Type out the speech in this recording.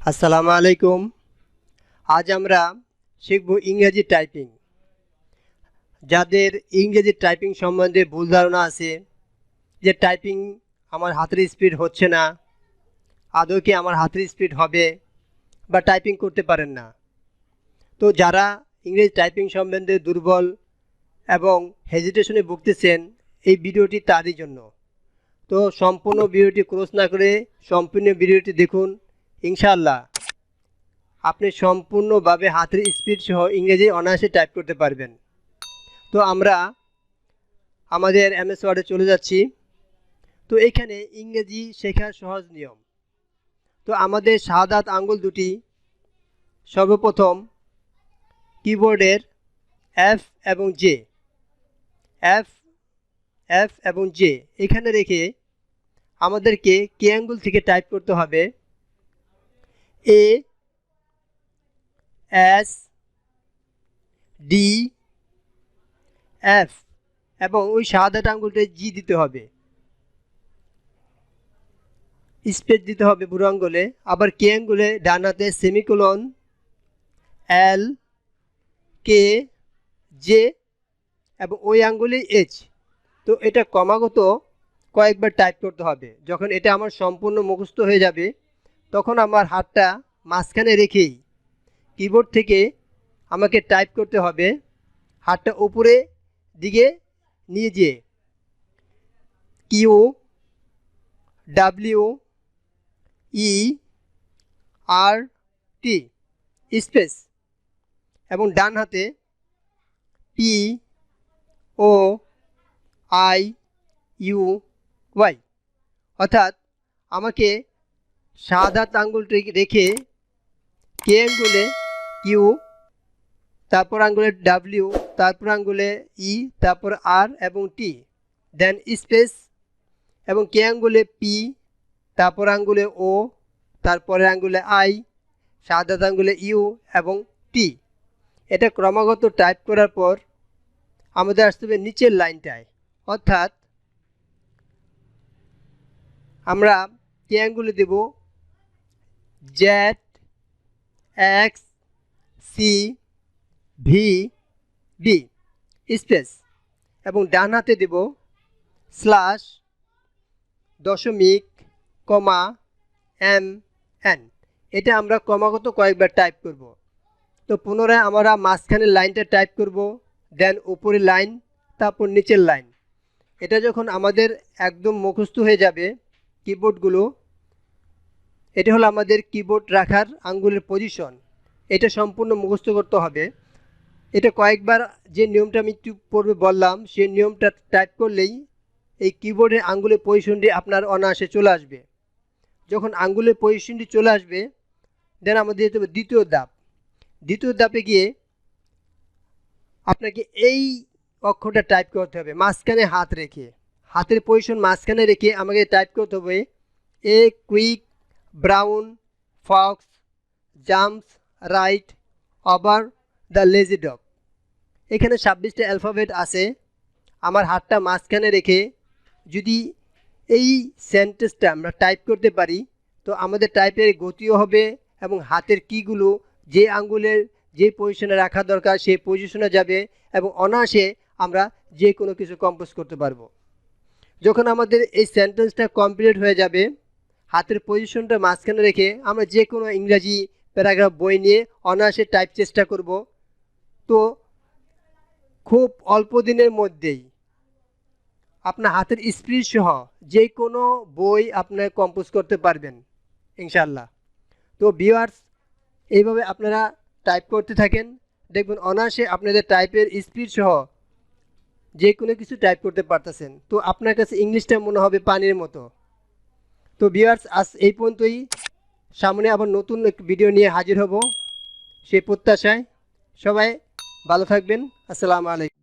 আসসালামু আলাইকুম। আজ আমরা শিখব ইংরেজি টাইপিং। যাদের ইংরেজি টাইপিং সম্বন্ধে ভুল ধারণা আছে যে টাইপিং আমার হাতের স্পিড হচ্ছে না, আদৌ কি আমার হাতের স্পিড হবে, বা টাইপিং করতে পারেন না, তো যারা ইংরেজি টাইপিং সম্বন্ধে দুর্বল এবং হেজিটেশনে ভুগতেছেন, এই ভিডিওটি তারই জন্য। তো সম্পূর্ণ ভিডিওটি ক্রস না করে সম্পূর্ণ ভিডিওটি দেখুন। ইনশাআল্লাহ আপনি সম্পূর্ণভাবে হাতের স্পিড সহ ইংরেজি অনায়াসে টাইপ করতে পারবেন। তো আমরা আমাদের এমএস ওয়ার্ডে চলে যাচ্ছি। তো এখানে ইংরেজি শেখার সহজ নিয়ম। তো আমাদের শাহাদাত আঙ্গুল দুটি সর্বপ্রথম কিবোর্ডের এফ এবং জে এফ এবং জে এখানে রেখে আমাদেরকে কে আঙ্গুল থেকে টাইপ করতে হবে এ এস ডি এফ এবং ওই শাহাদাত আঙ্গুলটা জি দিতে হবে, স্পেস দিতে হবে বুড়ো আঙ্গুলে। আবার কে আঙ্গুলে ডান হাতে সেমিকোলন এল কে জে এবং ওই আঙ্গুলে এইচ। তো এটা ক্রমাগত কয়েকবার টাইপ করতে হবে। যখন এটা আমার সম্পূর্ণ মুখস্থ হয়ে যাবে তখন আমার হাতটা মাঝখানে রেখেই কিবোর্ড থেকে আমাকে টাইপ করতে হবে হাতটা উপরে দিকে নিয়ে যেয়ে Q W E R T space এবং ডান হাতে P O I U Y, অর্থাৎ আমাকে শাহাদাত আঙ্গুলটি রেখে কে আঙ্গুলে কিউ, তারপর আঙ্গুলে ডাব্লিউ, তারপর আঙ্গুলে ই, তারপর আর এবং টি, দেন স্পেস এবং কে আঙ্গুলে পি, তারপর আঙ্গুলে ও, তারপরে আঙ্গুলে আই, শাহাদাত আঙ্গুলে ইউ এবং টি। এটা ক্রমাগত টাইপ করার পর আমাদের আসতে হবে নিচের লাইনটায়, অর্থাৎ আমরা কে আঙ্গুলে দেব Z X C V B space এবং ডান হাতে দেব স্ল্যাশ দশমিক কমা এম এন। এটা আমরা ক্রমাগত কয়েকবার টাইপ করব। তো পুনরায় আমরা মাঝখানের লাইনটা টাইপ করব, দেন উপরের লাইন, তারপর নিচের লাইন। এটা যখন আমাদের একদম মুখস্থ হয়ে যাবে কিবোর্ডগুলো, এটা হলো আমাদের কিবোর্ড রাখার আঙ্গুলের পজিশন, এটা সম্পূর্ণ মুখস্থ করতে হবে। এটা কয়েকবার যে নিয়মটা আমি একটু পূর্বে বললাম সেই নিয়মটা টাইপ করলেই এই কিবোর্ডের আঙ্গুলের পজিশনটি আপনার অনায়াসে চলে আসবে। যখন আঙ্গুলের পজিশনটি চলে আসবে দেন আমাদের যেতে হবে দ্বিতীয় ধাপে গিয়ে আপনাকে এই অক্ষরটা টাইপ করতে হবে মাঝখানে হাত রেখে, হাতের পজিশন মাঝখানে রেখে আমাকে টাইপ করতে হবে a quick brown Fox jumps right over the lazy dog. এখানে 26টা অ্যালফাবেট আছে। আমার হাতটা মাঝখানে রেখে যদি এই সেন্টেন্সটা আমরা টাইপ করতে পারি তো আমাদের টাইপের গতিও হবে এবং হাতের কিগুলো যে আঙ্গুলের যে পজিশনে রাখা দরকার সেই পজিশনে যাবে এবং অনায়াসে আমরা যে কোনো কিছু কম্পোজ করতে পারবো। যখন আমাদের এই সেন্টেন্সটা কমপ্লিট হয়ে যাবে হাতের পজিশনটা মাঝখানে রেখে আমরা যে কোনো ইংরাজি প্যারাগ্রাফ বই নিয়ে অনায়াসে টাইপ চেষ্টা করব। তো খুব অল্প দিনের মধ্যেই আপনার হাতের স্পিড সহ যে কোনো বই আপনার কম্পোজ করতে পারবেন ইনশাআল্লাহ। তো ভিউয়ার্স, এইভাবে আপনারা টাইপ করতে থাকেন, দেখবেন অনায়াসে আপনাদের টাইপের স্পিড সহ যে কোনো কিছু টাইপ করতে পারতেছেন। তো আপনার কাছে ইংলিশটা মনে হবে পানির মতো। তো ভিউয়ার্স, আজ এই পর্যন্তই। সামনে আবার নতুন ভিডিও নিয়ে হাজির হব সেই প্রত্যাশায়। সবাই ভালো থাকবেন। আসসালামু আলাইকুম।